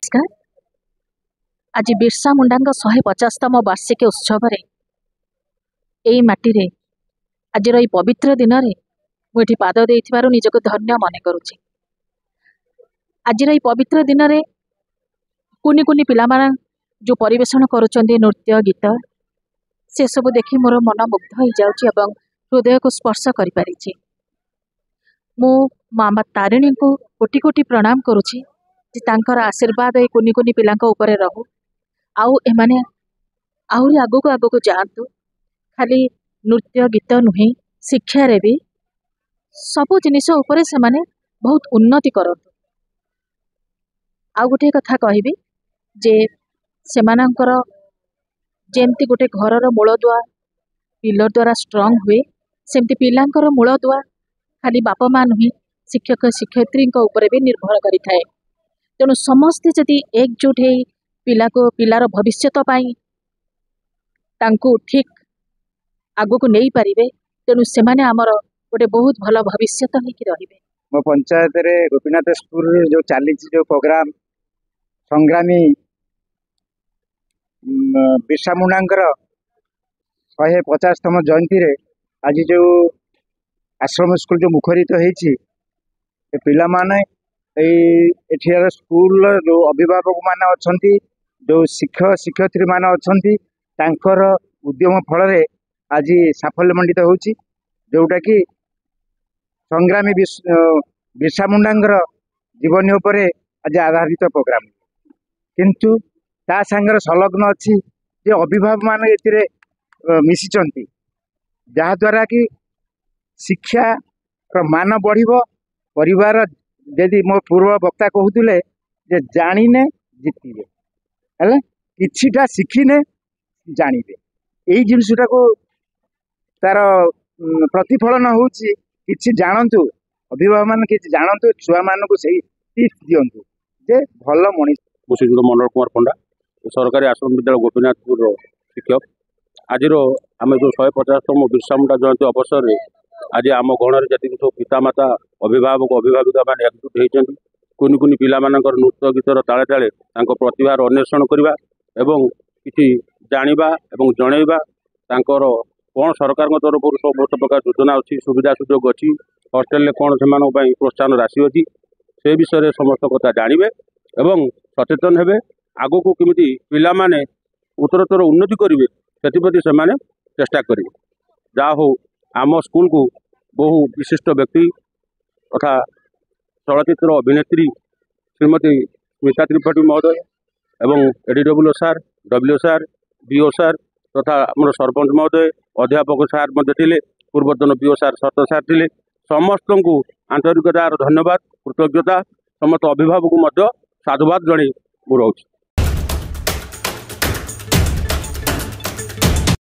नमस्कार। आज बिरसा मुंडा 150तम वार्षिक उत्सव यही माटी आज ये पवित्र दिन में मुझे पाद दे निजक धन्य मन करुच्ची। आज ये पवित्र दिन में कुनि कुनि पिला जो परिवेशन करुँच नृत्य गीत से सब देखी मोर मन मुग्ध हो जाउची एवं हृदय को स्पर्श कर पारिछि। मु मामा तारिणी को कोटि कोटि प्रणाम करुछि जे तांकर आशीर्वाद ए कुनि कुनि पिलांक ऊपर रहू आउ एमाने आहुरी आगो को जातु। खाली नृत्य गीत नुहे शिक्षा रे भी सबु जिनिस ऊपर से माने बहुत उन्नति करतु। आउ गोटे कथा कहबी जे सेमानंकर जेमती गोटे घरर मूलदुआ पिलर द्वारा स्ट्रंग हुए सेमती पिलांकर मूलदुआ खाली बापा माँ नुहे शिक्षक शिक्षयित्री ऊपर भी निर्भर करि थाए। तेणु समस्ते जदि एकजुट हो पिला को पिलार भविष्यत पाई तांकु ठीक आगो को नहीं पारिबे तेणु सेमाने आमर गोटे बहुत भल भविष्यत होइकि रहिबे। मो पंचायत रे गोपीनाथ स्कूल जो चली जो प्रोग्राम संग्रामी बिरसा मुंडांकर 150तम जयंती रे आज जो आश्रम स्कूल जो मुखरित होइछि पिला माने एठियार स्कूल जो अभिभावक माने अछंती जो शिक्षक शिक्षयित्री माने अछंती तांकर उद्यम फल रे आज साफल्यमंडित होउछि जोटा कि संग्रामी बिरसा मुंडांकर जीवनी उपरे आज आधारित प्रोग्राम किंतु ता संगर संलग्न अच्छी जे अभिभावक माने एतिरे मिसिचंती जहा द्वारा कि शिक्षा मान बढ़िबो। परिवार यदि मो पूर्व वक्ता कहूले जे जानिने जितिबे हेले किछिटा शिखिने जानिबे एई जिनिसटा को तार प्रतिफलन होउची किछि जानंतु अभिभावक मान किछि जानंतु छुआ मान को सही टिप्स दियंतु जे भल मनीष। मुसीजुड़ मंडल कुमार पंडा सरकारी आश्रम विद्यालय गोपीनाथपुर शिक्षक। आज आम जो 150तम बिरसा मुंडा जयंती अवसर में आज आम गणर जी सब पितामाता अभिभावक अभिभाविका मान एकजुट होती कुनि कुनि पिला मानकर नृत्य गीतर ताले ताले प्रतिभार अन्वेषण करवा एवं किसी जानिबा एवं जनइबा तांकर कौन सरकार तरफ बहुत प्रकार योजना अच्छी सुविधा सुजोग अच्छी हॉस्टेल कौन से प्रोत्साहन राशि अच्छी से विषय समस्त कथा जानवे एवं सचेतन हेबे आगो को किमिति पिला माने उत्तरोत्तर उन्नति करेंगे से चेष्टा करेंगे। जहा हो आम स्कूल को बहु विशिष्ट व्यक्ति तथा चलचित्र अभिनेत्री श्रीमती स्मिता त्रिपाठी महोदय एवं एडीडब्ल्यू सार डब्ल्यू सार बीओ सार तथा आम सरपंच महोदय अध्यापक सार थे पूर्वतन बीओ सार सत सार थे समस्त को आंतरिकतार धन्यवाद कृतज्ञता समस्त अभिभावक साधुवाद जड़े रोच।